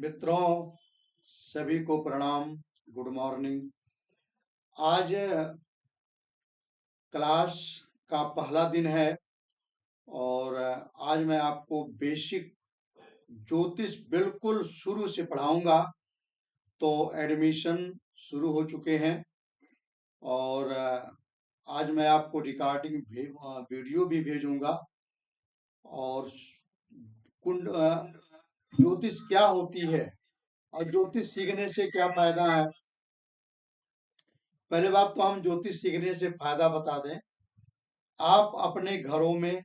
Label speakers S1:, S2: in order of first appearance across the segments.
S1: मित्रों, सभी को प्रणाम। Good morning. आज क्लास का पहला दिन है और आज मैं आपको बेसिक ज्योतिष बिल्कुल शुरू से पढ़ाऊंगा। तो एडमिशन शुरू हो चुके हैं और आज मैं आपको रिकॉर्डिंग वीडियो भी भेजूंगा। और कुंड ज्योतिष क्या होती है और ज्योतिष सीखने से क्या फायदा है। पहले बात तो हम ज्योतिष सीखने से फायदा बता दें। आप अपने घरों में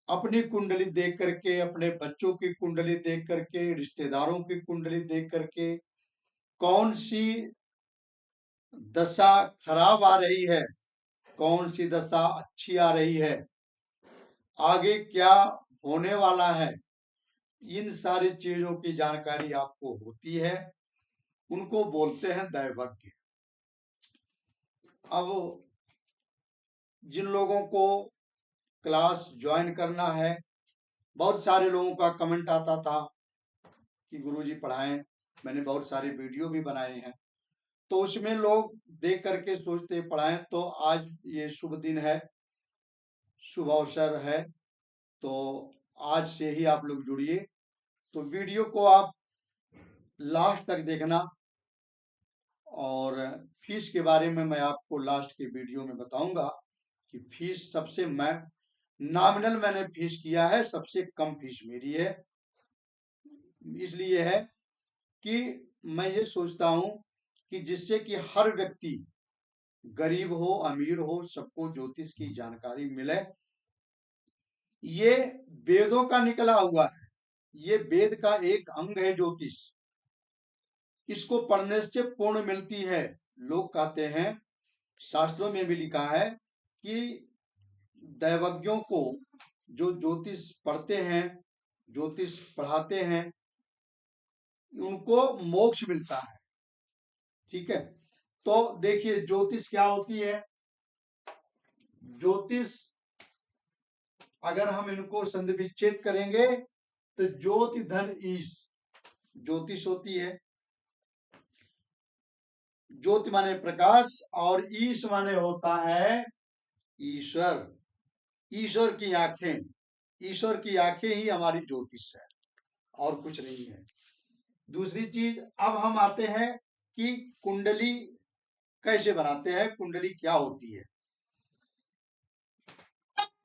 S1: अपनी कुंडली देख करके, अपने बच्चों की कुंडली देख करके, रिश्तेदारों की कुंडली देख करके कौन सी दशा खराब आ रही है, कौन सी दशा अच्छी आ रही है, आगे क्या होने वाला है, इन सारी चीजों की जानकारी आपको होती है। उनको बोलते हैं दैवज्ञ। अब जिन लोगों को क्लास ज्वाइन करना है, बहुत सारे लोगों का कमेंट आता था कि गुरुजी पढ़ाएं। मैंने बहुत सारे वीडियो भी बनाए हैं, तो उसमें लोग देख करके सोचते पढ़ाएं। तो आज ये शुभ दिन है, शुभ अवसर है, तो आज से ही आप लोग जुड़िए। तो वीडियो को आप लास्ट तक देखना और फीस के बारे में मैं आपको लास्ट के वीडियो में बताऊंगा कि फीस सबसे नॉमिनल मैंने फीस किया है, सबसे कम फीस मेरी है। इसलिए है कि मैं ये सोचता हूं कि जिससे कि हर व्यक्ति, गरीब हो अमीर हो, सबको ज्योतिष की जानकारी मिले। ये वेदों का निकला हुआ है, ये वेद का एक अंग है ज्योतिष। इसको पढ़ने से पूर्ण मिलती है। लोग कहते हैं, शास्त्रों में भी लिखा है कि दैवज्ञों को, जो ज्योतिष पढ़ते हैं, ज्योतिष पढ़ाते हैं, उनको मोक्ष मिलता है। ठीक है, तो देखिए ज्योतिष क्या होती है। ज्योतिष अगर हम इनको संधि विच्छेद करेंगे तो ज्योति धन ईश ज्योतिष होती है। ज्योति माने प्रकाश और ईश माने होता है ईश्वर। ईश्वर की आंखें, ईश्वर की आंखें ही हमारी ज्योतिष है और कुछ नहीं है। दूसरी चीज, अब हम आते हैं कि कुंडली कैसे बनाते हैं, कुंडली क्या होती है।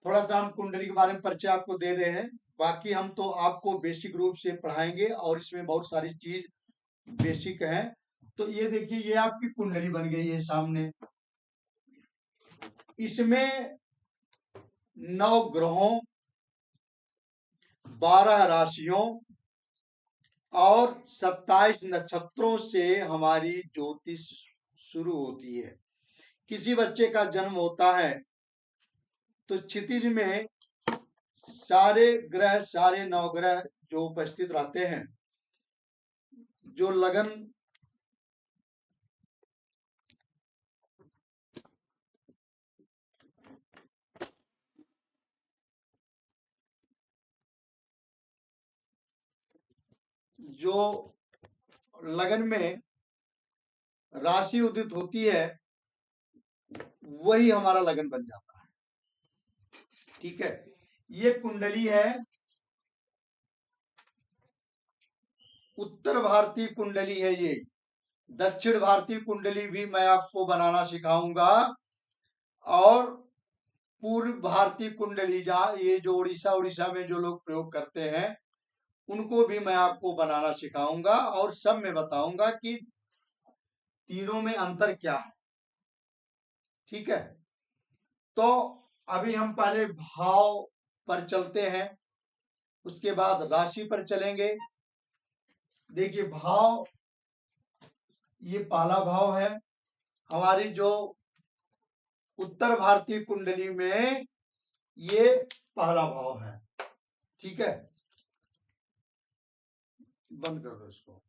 S1: थोड़ा सा हम कुंडली के बारे में परिचय आपको दे रहे हैं, बाकी हम तो आपको बेसिक रूप से पढ़ाएंगे और इसमें बहुत सारी चीज बेसिक है। तो ये देखिए, ये आपकी कुंडली बन गई है सामने। इसमें 9 ग्रहों, 12 राशियों और 27 नक्षत्रों से हमारी ज्योतिष शुरू होती है। किसी बच्चे का जन्म होता है तो क्षितिज में सारे ग्रह, सारे 9 ग्रह जो उपस्थित रहते हैं, जो लगन जो लगन में राशि उदित होती है, वही हमारा लगन बन जाता है। ठीक है, ये कुंडली है। उत्तर भारतीय कुंडली है ये। दक्षिण भारतीय कुंडली भी मैं आपको बनाना सिखाऊंगा और पूर्व भारतीय कुंडली, जहाँ ये जो उड़ीसा में जो लोग प्रयोग करते हैं, उनको भी मैं आपको बनाना सिखाऊंगा और सब में बताऊंगा कि तीनों में अंतर क्या है। ठीक है, तो अभी हम पहले भाव पर चलते हैं, उसके बाद राशि पर चलेंगे। देखिए भाव, ये पहला भाव है हमारी जो उत्तर भारतीय कुंडली में, ये पहला भाव है। ठीक है, बंद कर दो इसको।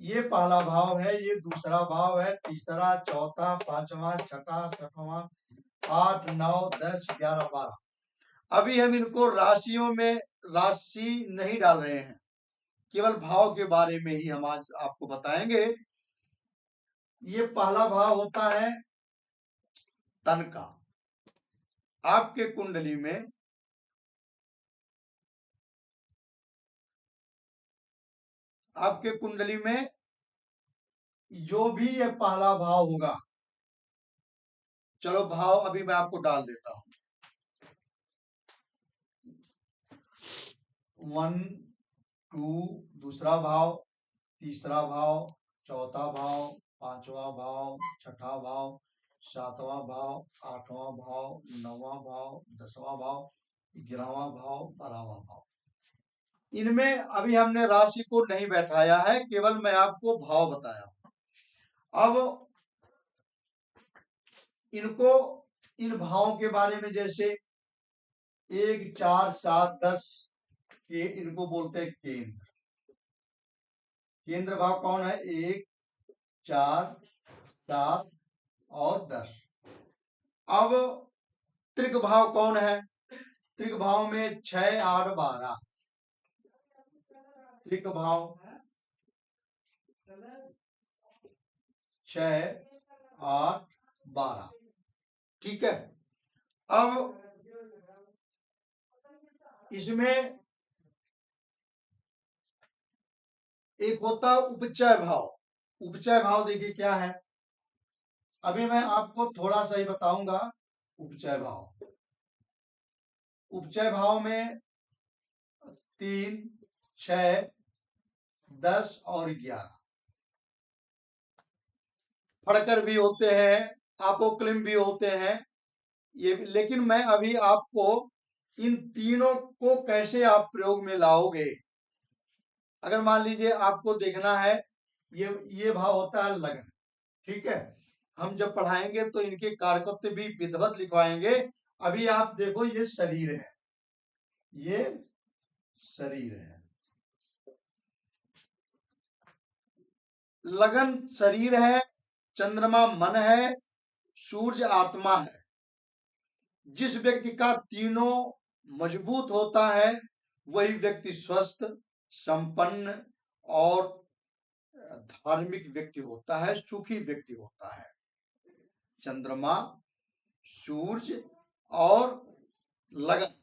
S1: ये पहला भाव है, ये दूसरा भाव है, तीसरा, चौथा, पांचवा, छठा, सातवां, 8, 9, 10, 11, 12। अभी हम इनको राशियों में राशि नहीं डाल रहे हैं, केवल भाव के बारे में ही हम आज आपको बताएंगे। ये पहला भाव होता है तन का। आपके कुंडली में जो भी ये पहला भाव होगा, चलो भाव अभी मैं आपको डाल देता हूं। 1 2 दूसरा भाव, तीसरा भाव, चौथा भाव, पांचवा भाव, छठा भाव, सातवां भाव, आठवां भाव, नौवां भाव, 10वां भाव, 11वां भाव, 12वां भाव। इनमें अभी हमने राशि को नहीं बैठाया है, केवल मैं आपको भाव बताया। अब इन भावों के बारे में, जैसे 1 4 7 10 के इनको बोलते हैं केंद्र। केंद्र भाव कौन है? 1 4 7 और 10। अब त्रिक भाव कौन है? त्रिक भाव में 6 8 12। त्रिक भाव 6 8 12। ठीक है। अब इसमें एक होता है उपचय भाव। उपचय भाव देखिए क्या है, अभी मैं आपको थोड़ा सा ही बताऊंगा। उपचय भाव, उपचय भाव में 3 6 10 और 11 फड़कर भी होते हैं, अपोक्लिम भी होते हैं ये। लेकिन मैं अभी आपको इन तीनों को कैसे आप प्रयोग में लाओगे, अगर मान लीजिए आपको देखना है, ये भाव होता है लगन। ठीक है, हम जब पढ़ाएंगे तो इनके कारकत्व भी विधिवत लिखवाएंगे। अभी आप देखो, ये शरीर है, ये शरीर है, लगन शरीर है, चंद्रमा मन है, सूर्य आत्मा है। जिस व्यक्ति का तीनों मजबूत होता है वही व्यक्ति स्वस्थ, संपन्न और धार्मिक व्यक्ति होता है, सुखी व्यक्ति होता है। चंद्रमा, सूर्य और लगन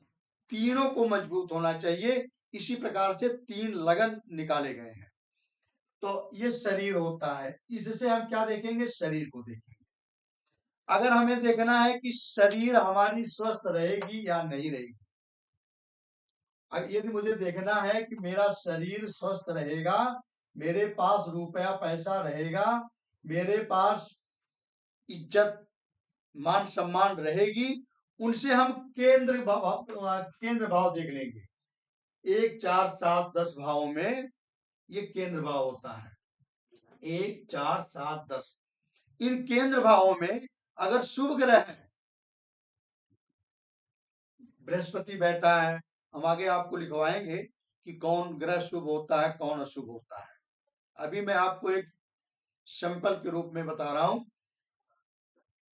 S1: तीनों को मजबूत होना चाहिए। इसी प्रकार से 3 लगन निकाले गए हैं। तो ये शरीर होता है। इससे हम क्या देखेंगे? शरीर को देखेंगे। अगर हमें देखना है कि शरीर हमारी स्वस्थ रहेगी या नहीं रहेगी, यदि मुझे देखना है कि मेरा शरीर स्वस्थ रहेगा, मेरे पास रुपया पैसा रहेगा, मेरे पास इज्जत मान सम्मान रहेगी, उनसे हम केंद्र भाव देख लेंगे। 1 4 7 10 भाव में ये केंद्र भाव होता है। 1 4 7 10 इन केंद्र भावों में अगर शुभ ग्रह है, बृहस्पति बैठा है, हम आगे आपको लिखवाएंगे कि कौन ग्रह शुभ होता है, कौन अशुभ होता है। अभी मैं आपको एक सैंपल के रूप में बता रहा हूं।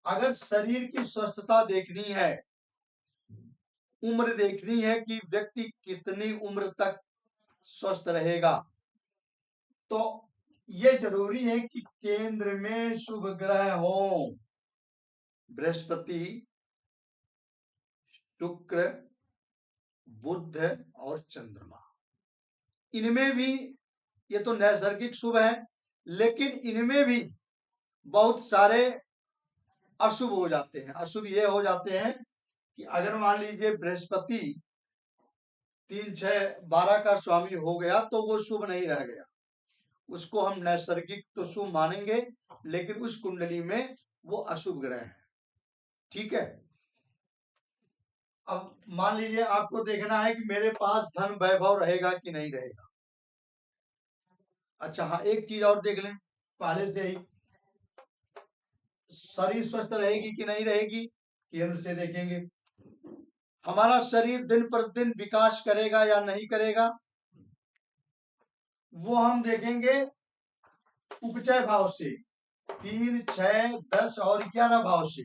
S1: अगर शरीर की स्वस्थता देखनी है, उम्र देखनी है कि व्यक्ति कितनी उम्र तक स्वस्थ रहेगा, तो ये जरूरी है कि केंद्र में शुभ ग्रह हो। बृहस्पति, शुक्र, बुध और चंद्रमा। इनमें भी ये तो नैसर्गिक शुभ है, लेकिन इनमें भी बहुत सारे अशुभ हो जाते हैं। अशुभ ये हो जाते हैं कि अगर मान लीजिए बृहस्पति 3 6 12 का स्वामी हो गया तो वो शुभ नहीं रह गया, उसको हम नैसर्गिक तो शुभ मानेंगे, लेकिन उस कुंडली में वो अशुभ ग्रह है। ठीक है। अब मान लीजिए आपको देखना है कि मेरे पास धन वैभव रहेगा कि नहीं रहेगा। अच्छा हाँ, एक चीज और देख लें पहले से ही, शरीर स्वस्थ रहेगी कि नहीं रहेगी, केंद्र से देखेंगे। हमारा शरीर दिन पर दिन विकास करेगा या नहीं करेगा, वो हम देखेंगे उपचय भाव से। 3 6 10 और 11 भाव से।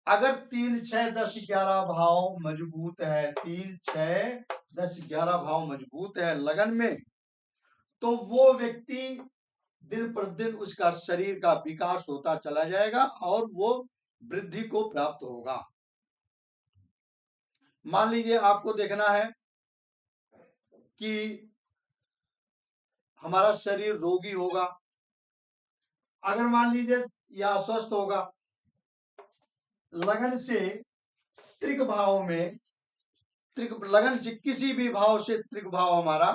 S1: अगर 3, 6, 10, 11 भाव मजबूत है, 3, 6, 10, 11 भाव मजबूत है लगन में, तो वो व्यक्ति दिन प्रतिदिन उसका शरीर का विकास होता चला जाएगा और वो वृद्धि को प्राप्त होगा। मान लीजिए आपको देखना है कि हमारा शरीर रोगी होगा, अगर मान लीजिए या अस्वस्थ होगा, लगन से त्रिक भाव में, त्रिक लगन से किसी भी भाव से त्रिक भाव हमारा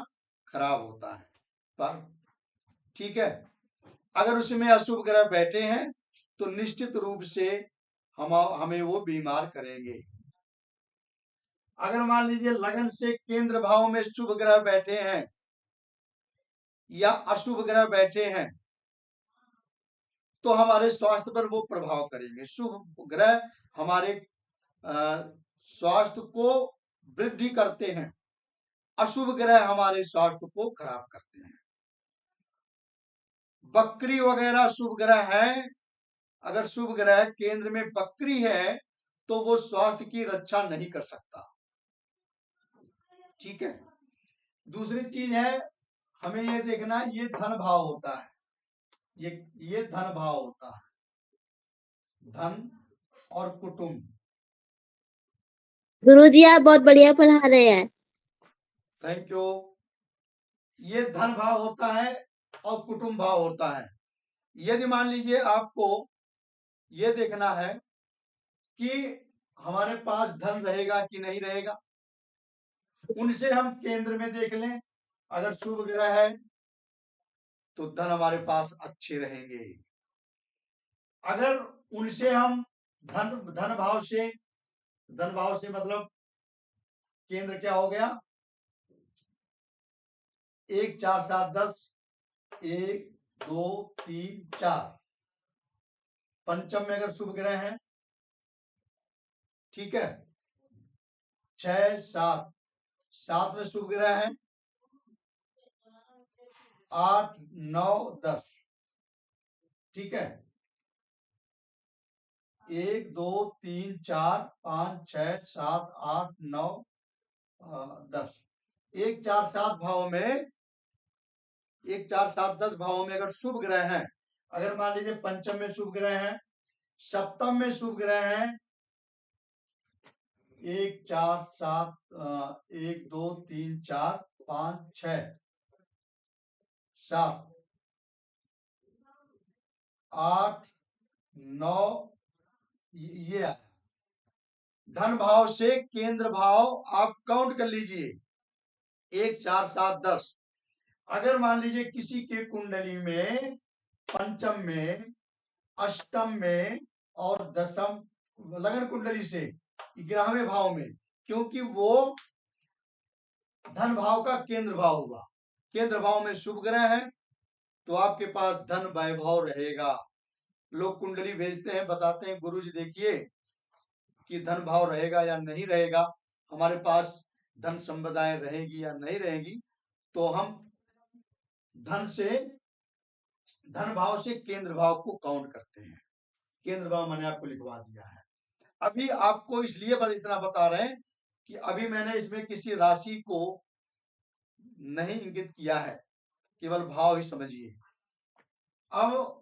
S1: खराब होता है, पर ठीक है। अगर उसमें अशुभ ग्रह बैठे हैं तो निश्चित रूप से हमें वो बीमार करेंगे। अगर मान लीजिए लगन से केंद्र भाव में शुभ ग्रह बैठे हैं या अशुभ ग्रह बैठे हैं तो हमारे स्वास्थ्य पर वो प्रभाव करेंगे। शुभ ग्रह हमारे स्वास्थ्य को वृद्धि करते हैं, अशुभ ग्रह हमारे स्वास्थ्य को खराब करते हैं। बकरी वगैरह शुभ ग्रह है, अगर शुभ ग्रह केंद्र में बकरी है तो वो स्वास्थ्य की रक्षा नहीं कर सकता, ठीक है। दूसरी चीज है, हमें ये देखना, ये धन भाव होता है, ये धन भाव होता है, धन और कुटुंब।
S2: गुरुजी आप बहुत बढ़िया पढ़ा रहे हैं।
S1: Thank you. ये धन भाव होता है और कुटुंब भाव होता है। यदि मान लीजिए आपको ये देखना है कि हमारे पास धन रहेगा कि नहीं रहेगा, उनसे हम केंद्र में देख लें, अगर शुभ ग्रह है तो धन हमारे पास अच्छे रहेंगे। अगर उनसे हम धन भाव से मतलब केंद्र क्या हो गया, 1, 4, 7, 10, 1, 2, 3, 4, पंचम में अगर शुभ ग्रह है, ठीक है, 6, 7, 7 में शुभ ग्रह है, 8, 9, 10, ठीक है, 1, 2, 3, 4, 5, 6, 7, 8, 9, 10, 1, 4, 7 भाव में, 1, 4, 7, 10 भावों में अगर शुभ ग्रह हैं, अगर मान लीजिए पंचम में शुभ ग्रह हैं, सप्तम में शुभ ग्रह हैं, 1, 4, 7, 1, 2, 3, 4, 5, 6, 7, 8, 9, ये धन भाव से केंद्र भाव आप काउंट कर लीजिए, 1, 4, 7, 10। अगर मान लीजिए किसी के कुंडली में पंचम में, अष्टम में और दशम लगन कुंडली से 11वें भाव में, क्योंकि वो धन भाव का केंद्र भाव हुआ, केंद्र भाव में शुभ ग्रह है तो आपके पास धन वैभव रहेगा। लोग कुंडली भेजते हैं, बताते हैं गुरुजी देखिए कि धन भाव रहेगा या नहीं रहेगा, हमारे पास धन संपदाएं रहेगी या नहीं रहेगी, तो हम धन भाव से केंद्र भाव को काउंट करते हैं। केंद्र भाव मैंने आपको लिखवा दिया है। अभी आपको इसलिए इतना बता रहे हैं कि अभी मैंने इसमें किसी राशि को नहीं इंगित किया है, केवल भाव ही समझिए। अब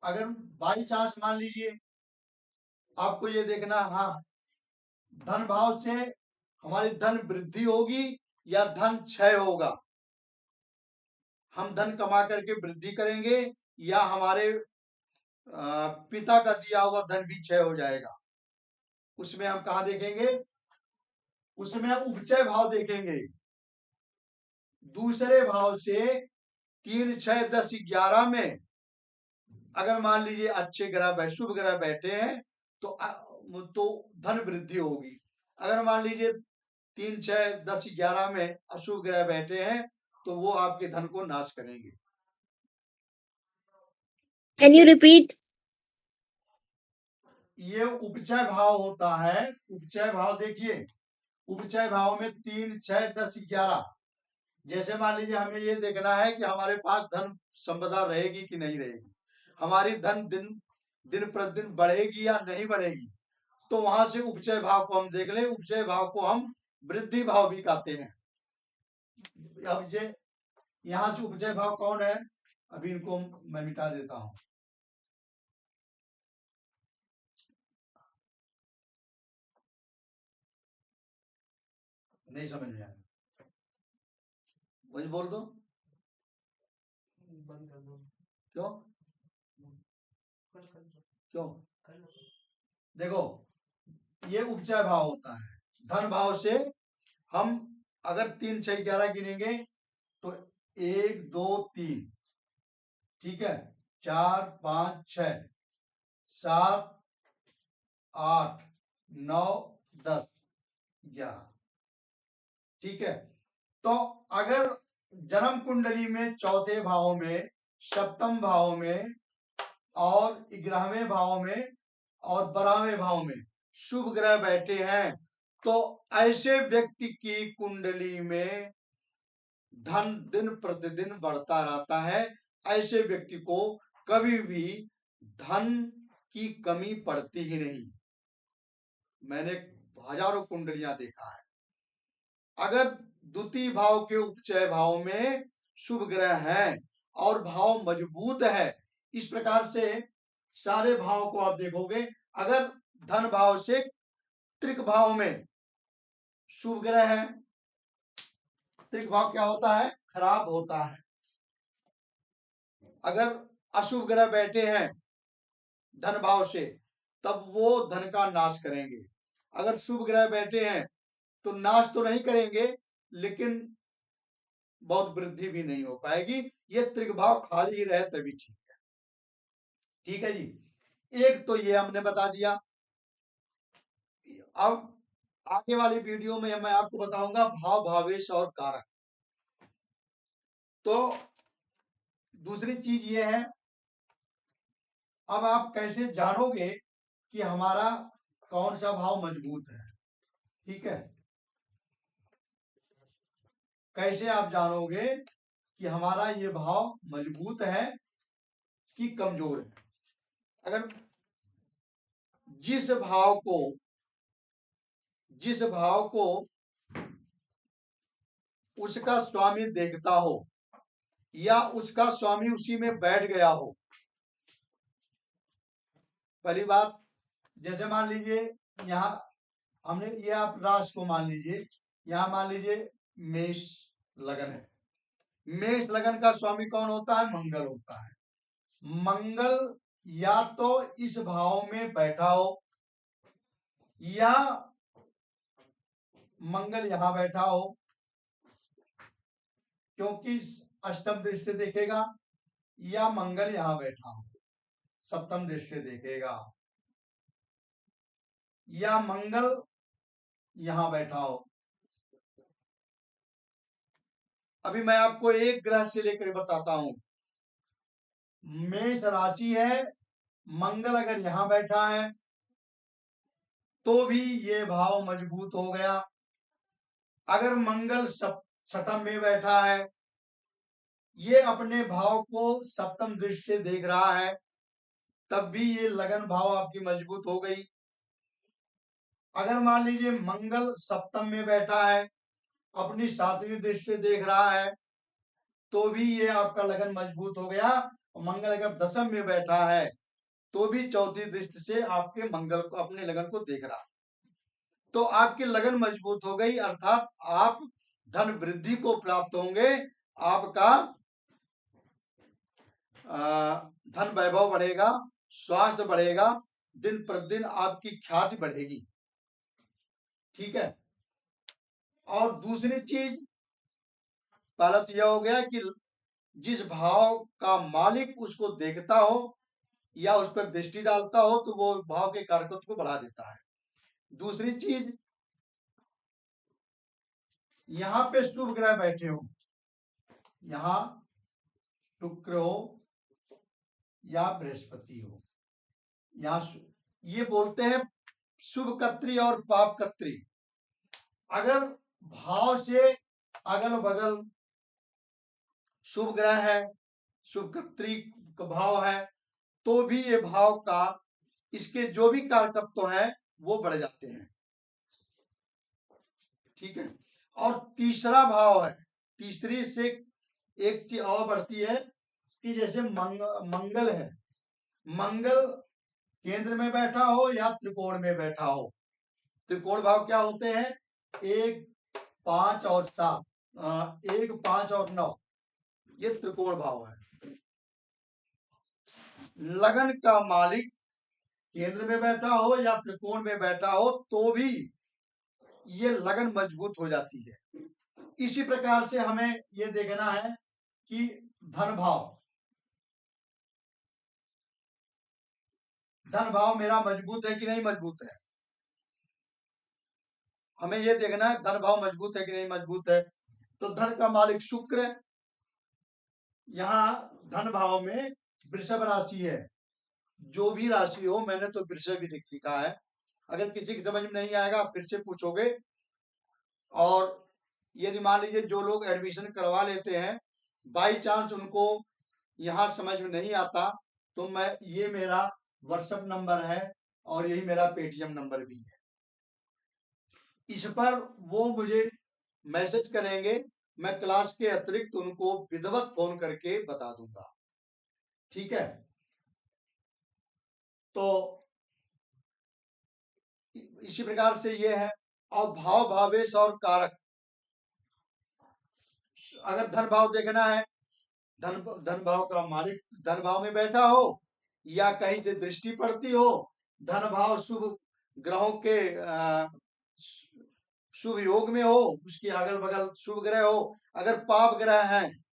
S1: अगर बाई चांस मान लीजिए आपको ये देखना, हाँ धन भाव से हमारी धन वृद्धि होगी या धन क्षय होगा, हम धन कमा करके वृद्धि करेंगे या हमारे पिता का दिया हुआ धन भी क्षय हो जाएगा, उसमें हम कहा देखेंगे, उसमें हम उपचय भाव देखेंगे। दूसरे भाव से 3, 6, 10, 11 में अगर मान लीजिए अच्छे ग्रह शुभ ग्रह बैठे हैं तो धन वृद्धि होगी। अगर मान लीजिए 3, 6, 10, 11 में अशुभ ग्रह बैठे हैं तो वो आपके धन को नाश करेंगे।
S2: Can you repeat?
S1: ये उपचय भाव होता है। उपचय भाव देखिए, उपचय भाव में 3, 6, 10, 11, जैसे मान लीजिए हमें ये देखना है कि हमारे पास धन संपदा रहेगी कि नहीं रहेगी, हमारी धन दिन प्रतिदिन बढ़ेगी या नहीं बढ़ेगी, तो वहां से उपचय भाव को हम देख लें। उपचय भाव को हम वृद्धि भाव भी कहते हैं। अब ये यहां से उपचय भाव कौन है, अभी इनको मैं मिटा देता हूं। नहीं समझ में आया, वही बोल दो।
S3: बंद कर दो।
S1: क्यों
S3: कर दो।
S1: क्यों?
S3: कर लो।
S1: देखो, ये उपचय भाव होता है। धन भाव से हम अगर 3 6 11 गिनेंगे तो 1 2 3, ठीक है, 4 5 6 7 8 9 10 11, ठीक है। तो अगर जन्म कुंडली में चौथे भाव में, सप्तम भाव में और 11वें भाव में और 12वें भाव में शुभ ग्रह बैठे हैं, तो ऐसे व्यक्ति की कुंडली में धन दिन प्रतिदिन बढ़ता रहता है। ऐसे व्यक्ति को कभी भी धन की कमी पड़ती ही नहीं। मैंने हजारों कुंडलियां देखा है। अगर द्वितीय भाव के उपचय भाव में शुभ ग्रह हैं और भाव मजबूत है, इस प्रकार से सारे भाव को आप देखोगे। अगर धन भाव से त्रिक भाव में शुभ ग्रह है, त्रिक भाव क्या होता है, खराब होता है। अगर अशुभ ग्रह बैठे हैं धन भाव से, तब वो धन का नाश करेंगे। अगर शुभ ग्रह बैठे हैं तो नाश तो नहीं करेंगे, लेकिन बहुत वृद्धि भी नहीं हो पाएगी। ये त्रिभाव खाली ही रहे तभी ठीक है। ठीक है जी, एक तो ये हमने बता दिया। अब आगे वाली वीडियो में मैं आपको बताऊंगा भाव भावेश और कारक। तो दूसरी चीज ये है, अब आप कैसे जानोगे कि हमारा कौन सा भाव मजबूत है, ठीक है। कैसे आप जानोगे कि हमारा ये भाव मजबूत है कि कमजोर है? अगर जिस भाव को उसका स्वामी देखता हो या उसका स्वामी उसी में बैठ गया हो। पहली बात, जैसे मान लीजिए यहाँ हमने ये, आप राशि को मान लीजिए, यहाँ मान लीजिए मेष लगन है। मेष लगन का स्वामी कौन होता है, मंगल होता है। मंगल या तो इस भाव में बैठा हो या मंगल यहां बैठा हो, क्योंकि अष्टम दृष्टि देखेगा, या मंगल यहां बैठा हो सप्तम दृष्टि देखेगा, या मंगल यहां बैठा हो। अभी मैं आपको एक ग्रह से लेकर बताता हूं। मेष राशि है, मंगल अगर यहां बैठा है तो भी ये भाव मजबूत हो गया। अगर मंगल सप्तम में बैठा है, ये अपने भाव को सप्तम दृष्टि से देख रहा है, तब भी ये लगन भाव आपकी मजबूत हो गई। अगर मान लीजिए मंगल सप्तम में बैठा है, अपनी सातवीं दृष्टि से देख रहा है, तो भी ये आपका लगन मजबूत हो गया। मंगल अगर दशम में बैठा है तो भी चौथी दृष्टि से आपके मंगल को, अपने लगन को देख रहा है। तो आपकी लगन मजबूत हो गई, अर्थात आप धन वृद्धि को प्राप्त होंगे। आपका धन वैभव बढ़ेगा, स्वास्थ्य बढ़ेगा, दिन प्रतिदिन आपकी ख्याति बढ़ेगी, ठीक है। और दूसरी चीज, पहला तो यह हो गया कि जिस भाव का मालिक उसको देखता हो या उस पर दृष्टि डालता हो तो वो भाव के कारकत्व को बढ़ा देता है। दूसरी चीज, यहां पे शुभ ग्रह बैठे हो, यहां शुक्र हो या बृहस्पति हो, यहां ये बोलते हैं शुभ कत्री और पाप कत्री। अगर भाव से अगल बगल शुभ ग्रह है, शुभ कत्री का भाव है, तो भी ये भाव का, इसके जो भी कारकत्व है वो बढ़ जाते हैं। ठीक है। और तीसरा भाव है, तीसरी से एक चीज और बढ़ती है कि जैसे मंगल है, मंगल केंद्र में बैठा हो या त्रिकोण में बैठा हो। त्रिकोण भाव क्या होते हैं? 1, 5 और 7, 1, 5 और 9, ये त्रिकोण भाव है। लगन का मालिक केंद्र में बैठा हो या त्रिकोण में बैठा हो तो भी ये लगन मजबूत हो जाती है। इसी प्रकार से हमें ये देखना है कि धन भाव मेरा मजबूत है कि नहीं मजबूत है। हमें ये देखना है धन भाव मजबूत है कि नहीं मजबूत है। तो धन का मालिक शुक्र, यहाँ धन भाव में वृषभ राशि है। जो भी राशि हो, मैंने तो वृषभ ही लिखा है। अगर किसी की समझ में नहीं आएगा आप फिर से पूछोगे। और यदि मान लीजिए जो लोग एडमिशन करवा लेते हैं, बाई चांस उनको यहाँ समझ में नहीं आता, तो मैं ये मेरा व्हाट्सएप नंबर है और यही मेरा पेटीएम नंबर भी है। इस पर वो मुझे मैसेज करेंगे, मैं क्लास के अतिरिक्त उनको विधिवत फोन करके बता दूंगा। ठीक है। तो इसी प्रकार से ये है। और भाव, भावेश और कारक, अगर धन भाव देखना है, धन भाव का मालिक धन भाव में बैठा हो या कहीं से दृष्टि पड़ती हो, धन भाव शुभ ग्रहों के शुभ योग में हो, उसके अगल बगल शुभ ग्रह हो, अगर पाप ग्रह हैं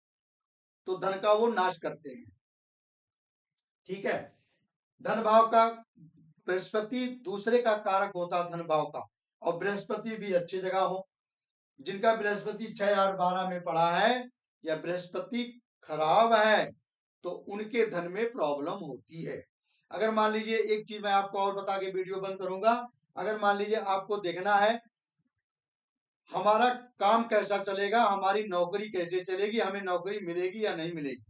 S1: तो धन का वो नाश करते हैं। ठीक है। धन भाव का बृहस्पति दूसरे का कारक होता धन भाव का, और बृहस्पति भी अच्छी जगह हो। जिनका बृहस्पति 6, 8, 12 में पड़ा है या बृहस्पति खराब है तो उनके धन में प्रॉब्लम होती है। अगर मान लीजिए, एक चीज मैं आपको और बता के वीडियो बंद करूंगा, अगर मान लीजिए आपको देखना है हमारा काम कैसा चलेगा, हमारी नौकरी कैसे चलेगी, हमें नौकरी मिलेगी या नहीं मिलेगी,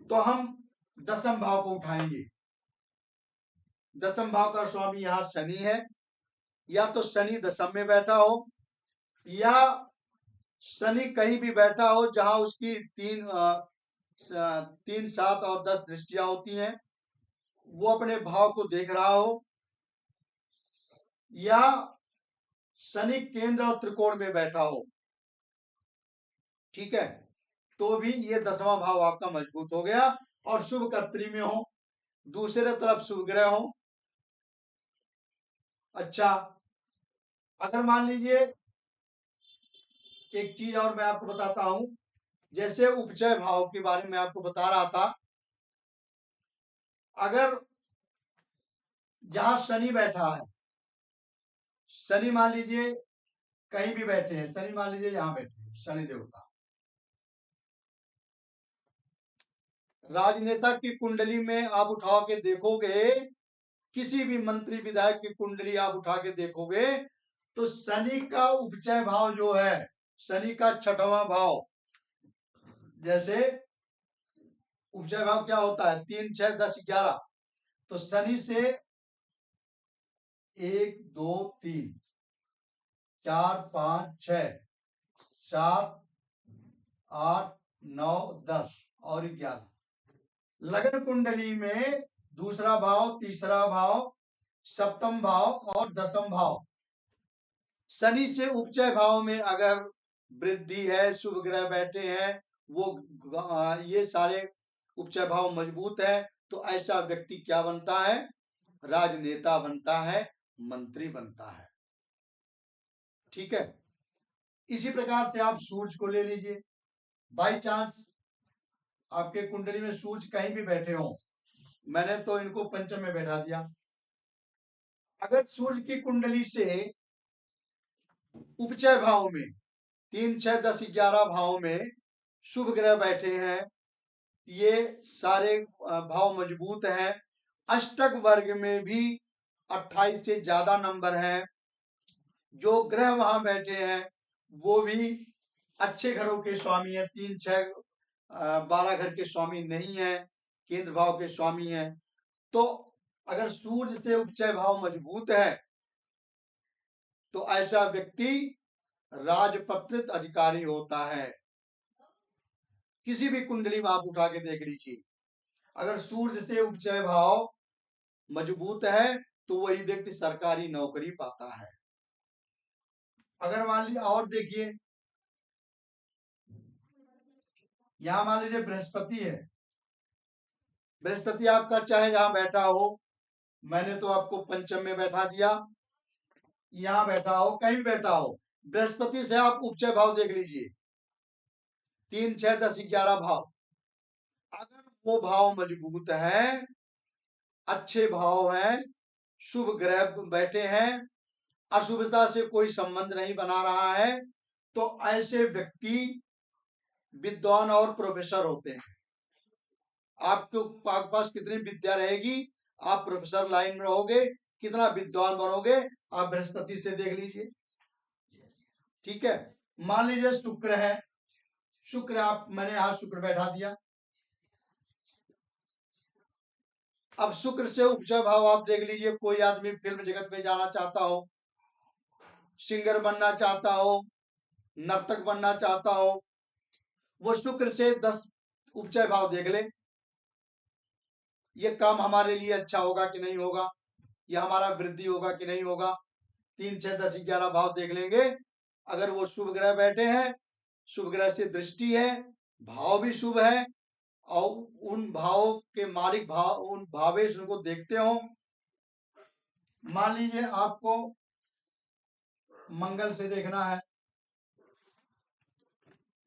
S1: तो हम दसम भाव को उठाएंगे। दसम भाव का स्वामी यहाँ शनि है, या तो शनि दसम में बैठा हो या शनि कहीं भी बैठा हो जहां उसकी 3, 7 और 10 दृष्टियां होती हैं, वो अपने भाव को देख रहा हो, या शनि केंद्र और त्रिकोण में बैठा हो। ठीक है। तो भी ये 10वां भाव आपका मजबूत हो गया। और शुभ कत्री में हो, दूसरे तरफ शुभ ग्रह हो। अच्छा, अगर मान लीजिए, एक चीज और मैं आपको बताता हूं, जैसे उपचय भाव के बारे में आपको बता रहा था, अगर जहां शनि बैठा है, शनि मान लीजिए कहीं भी बैठे हैं, शनि मान लीजिए यहां बैठे हैं, शनि देवता, राजनेता की कुंडली में आप उठा के देखोगे, किसी भी मंत्री विधायक की कुंडली आप उठा के देखोगे, तो शनि का उपचय भाव जो है, शनि का 6वां भाव, जैसे उपचय भाव क्या होता है, 3, 6, 10, 11, तो शनि से 1, 2, 3, 4, 5, 6, 7, 8, 9, 10 और 11, लगन कुंडली में दूसरा भाव, तीसरा भाव, सप्तम भाव और 10वां भाव, शनि से उपचय भाव में अगर वृद्धि है, शुभ ग्रह बैठे हैं, वो ये सारे उपचय भाव मजबूत है, तो ऐसा व्यक्ति क्या बनता है, राजनेता बनता है, मंत्री बनता है। ठीक है। इसी प्रकार से आप सूर्य को ले लीजिए, बाई चांस आपके कुंडली में सूर्य कहीं भी बैठे हो, मैंने तो इनको पंचम में बैठा दिया। अगर सूर्य की कुंडली से उपचय भाव में 3, 6, 10, 11 भाव में शुभ ग्रह बैठे हैं, ये सारे भाव मजबूत हैं, अष्टक वर्ग में भी 28 से ज्यादा नंबर हैं, जो ग्रह वहां बैठे हैं वो भी अच्छे घरों के स्वामी हैं, 3, 6, 12 घर के स्वामी नहीं है, केंद्र भाव के स्वामी हैं। तो अगर सूर्य से उपचय भाव मजबूत है तो ऐसा व्यक्ति राजपत्रित अधिकारी होता है। किसी भी कुंडली में आप उठा के देख लीजिए, अगर सूर्य से उपचय भाव मजबूत है तो वही व्यक्ति सरकारी नौकरी पाता है। अगर मान लीजिए और देखिए, यहां मान लीजिए बृहस्पति है, बृहस्पति आपका चाहे जहां बैठा हो, मैंने तो आपको पंचम में बैठा दिया, यहां बैठा हो, कहीं भी बैठा हो, बृहस्पति से आप उपचय भाव देख लीजिए, 3, 6, 10, 11 भाव। अगर वो भाव मजबूत है, अच्छे भाव हैं, शुभ ग्रह बैठे हैं, अशुभता से कोई संबंध नहीं बना रहा है, तो ऐसे व्यक्ति विद्वान और प्रोफेसर होते हैं। आपके पास कितनी विद्या रहेगी, आप प्रोफेसर लाइन में रहोगे, कितना विद्वान बनोगे, आप बृहस्पति से देख लीजिए। ठीक है, मान लीजिए शुक्र है, शुक्र आप, मैंने यहां शुक्र बैठा दिया। अब शुक्र से उपचय भाव आप देख लीजिए, कोई आदमी फिल्म जगत में जाना चाहता हो, सिंगर बनना चाहता हो, नर्तक बनना चाहता हो, वो शुक्र से 10 उपचय भाव देख ले, ये काम हमारे लिए अच्छा होगा कि नहीं होगा, या हमारा वृद्धि होगा कि नहीं होगा। 3, 6, 10, 11 भाव देख लेंगे। अगर वो शुभ ग्रह बैठे हैं, शुभ ग्रह से दृष्टि है, भाव भी शुभ है, और उन भावों के मालिक भाव, उन भावेश उनको देखते हो। मान लीजिए आपको मंगल से देखना है,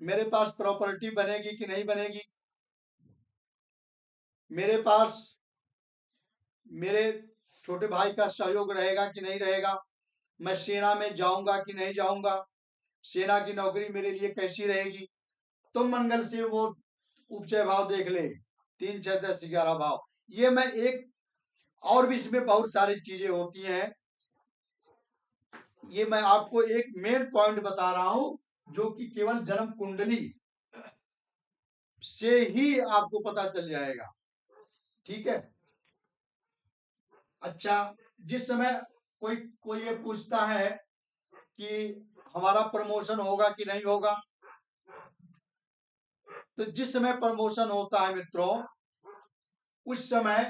S1: मेरे पास प्रॉपर्टी बनेगी कि नहीं बनेगी, मेरे पास मेरे छोटे भाई का सहयोग रहेगा कि नहीं रहेगा, मैं सेना में जाऊंगा कि नहीं जाऊंगा, सेना की नौकरी मेरे लिए कैसी रहेगी, तो मंगल से वो उपचय भाव देख ले, 3, 6, 10, 11 भाव। ये मैं एक, और भी इसमें बहुत सारी चीजें होती हैं, ये मैं आपको एक मेन पॉइंट बता रहा हूं, जो कि केवल जन्म कुंडली से ही आपको पता चल जाएगा। ठीक है, अच्छा, जिस समय कोई कोई ये पूछता है कि हमारा प्रमोशन होगा कि नहीं होगा, तो जिस समय प्रमोशन होता है मित्रों, उस समय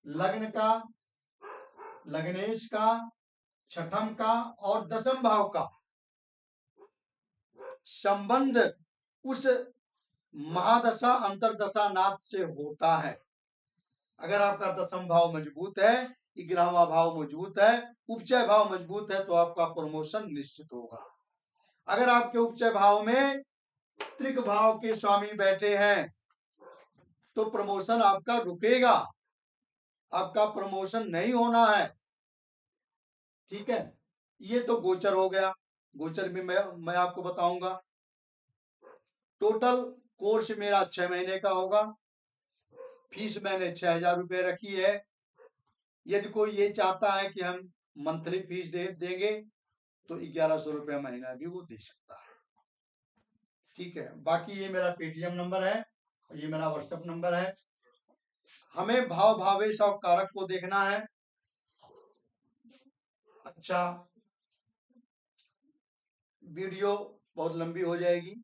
S1: लग्न का, लग्नेश का, छठम का और दसम भाव का संबंध उस महादशा अंतरदशा नाथ से होता है। अगर आपका दसम भाव मजबूत है, 11वां भाव मजबूत है, उपचय भाव मजबूत है, तो आपका प्रमोशन निश्चित होगा। अगर आपके उपचय भाव में त्रिक भाव के स्वामी बैठे हैं, तो प्रमोशन आपका रुकेगा, आपका प्रमोशन नहीं होना है। ठीक है, ये तो गोचर हो गया, गोचर में मैं आपको बताऊंगा। टोटल कोर्स मेरा 6 महीने का होगा, फीस मैंने 6,000 रुपये रखी है। यदि कोई ये चाहता है कि हम मंथली फीस देंगे, तो 1100 रुपया महीना भी वो दे सकता है। ठीक है, बाकी ये मेरा पेटीएम नंबर है और ये मेरा व्हाट्सएप नंबर है। हमें भाव भावेश और कारक को देखना है। अच्छा, वीडियो बहुत लंबी हो जाएगी,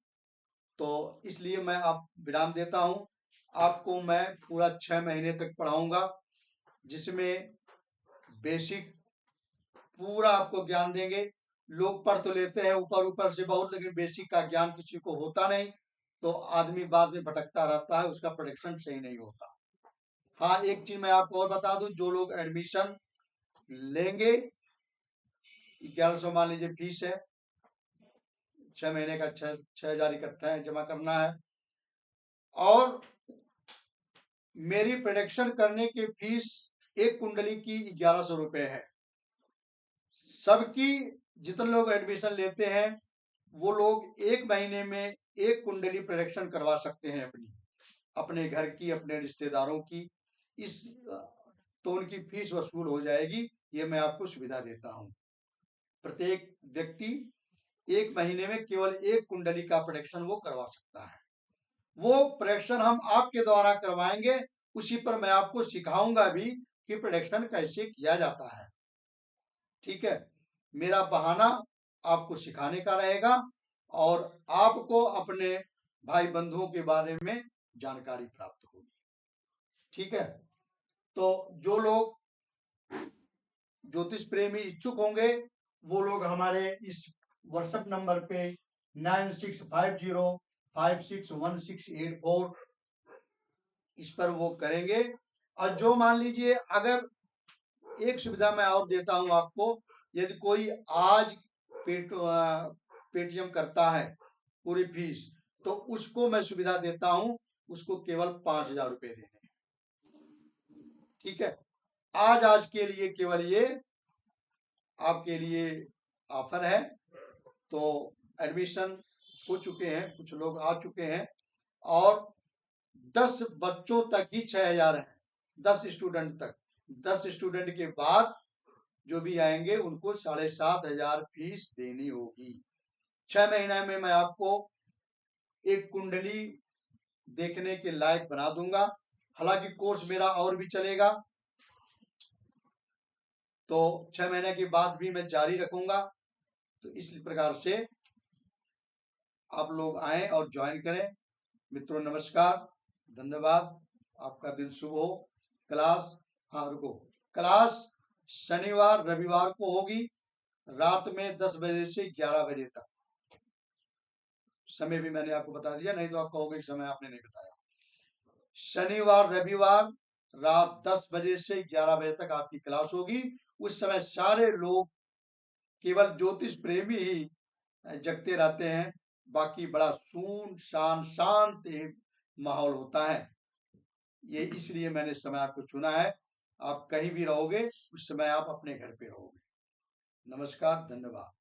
S1: तो इसलिए मैं आप विराम देता हूं। आपको मैं पूरा 6 महीने तक पढ़ाऊंगा, जिसमें बेसिक पूरा आपको ज्ञान देंगे। लोग पढ़ तो लेते हैं ऊपर ऊपर से बहुत, लेकिन बेसिक का ज्ञान किसी को होता नहीं, तो आदमी बाद में भटकता रहता है, उसका प्रोडक्शन सही नहीं होता। हाँ, एक चीज मैं आपको और बता दूं, जो लोग एडमिशन लेंगे, 1100 मान लीजिए फीस है, 6 महीने का 6,000 इकट्ठा जमा करना है, और मेरी प्रोडक्शन करने की फीस एक कुंडली की 1100 रुपए है। सबकी, जितने लोग एडमिशन लेते हैं, वो लोग 1 महीने में एक कुंडली प्रोडक्शन करवा सकते हैं, अपने घर की, अपने रिश्तेदारों की। इस तो उनकी फीस वसूल हो जाएगी, ये मैं आपको सुविधा देता हूं। प्रत्येक व्यक्ति 1 महीने में केवल एक कुंडली का प्रोडक्शन वो करवा सकता है। वो प्रोडक्शन हम आपके द्वारा करवाएंगे, उसी पर मैं आपको सिखाऊंगा भी कि प्रेडिक्शन कैसे किया जाता है। ठीक है, मेरा बहाना आपको सिखाने का रहेगा और आपको अपने भाई बंधुओं के बारे में जानकारी प्राप्त होगी। ठीक है, तो जो लोग ज्योतिष प्रेमी इच्छुक होंगे वो लोग हमारे इस व्हाट्सएप नंबर पे 9650561684 इस पर वो करेंगे। और जो मान लीजिए अगर एक सुविधा मैं और देता हूं आपको, यदि कोई आज पेटीएम करता है पूरी फीस, तो उसको मैं सुविधा देता हूं, उसको केवल 5,000 रुपए देने हैं। ठीक है, आज के लिए केवल ये आपके लिए ऑफर है। तो एडमिशन हो चुके हैं, कुछ लोग आ चुके हैं और 10 बच्चों तक ही 6,000 है, 10 स्टूडेंट तक। 10 स्टूडेंट के बाद जो भी आएंगे उनको 7,500 फीस देनी होगी। 6 महीने में मैं आपको एक कुंडली देखने के लायक बना दूंगा। हालांकि कोर्स मेरा और भी चलेगा, तो 6 महीने के बाद भी मैं जारी रखूंगा। तो इस प्रकार से आप लोग आए और ज्वाइन करें। मित्रों नमस्कार, धन्यवाद, आपका दिन शुभ हो। क्लास रुको, क्लास शनिवार रविवार को होगी रात में 10 बजे से 11 बजे तक। समय भी मैंने आपको बता दिया, नहीं तो आप कहोगे समय आपने नहीं बताया। शनिवार रविवार रात 10 बजे से 11 बजे तक आपकी क्लास होगी। उस समय सारे लोग, केवल ज्योतिष प्रेमी ही जगते रहते हैं, बाकी बड़ा सुनसान शांत माहौल होता है। ये इसलिए मैंने समय आपको चुना है। आप कहीं भी रहोगे उस समय आप अपने घर पे रहोगे। नमस्कार, धन्यवाद।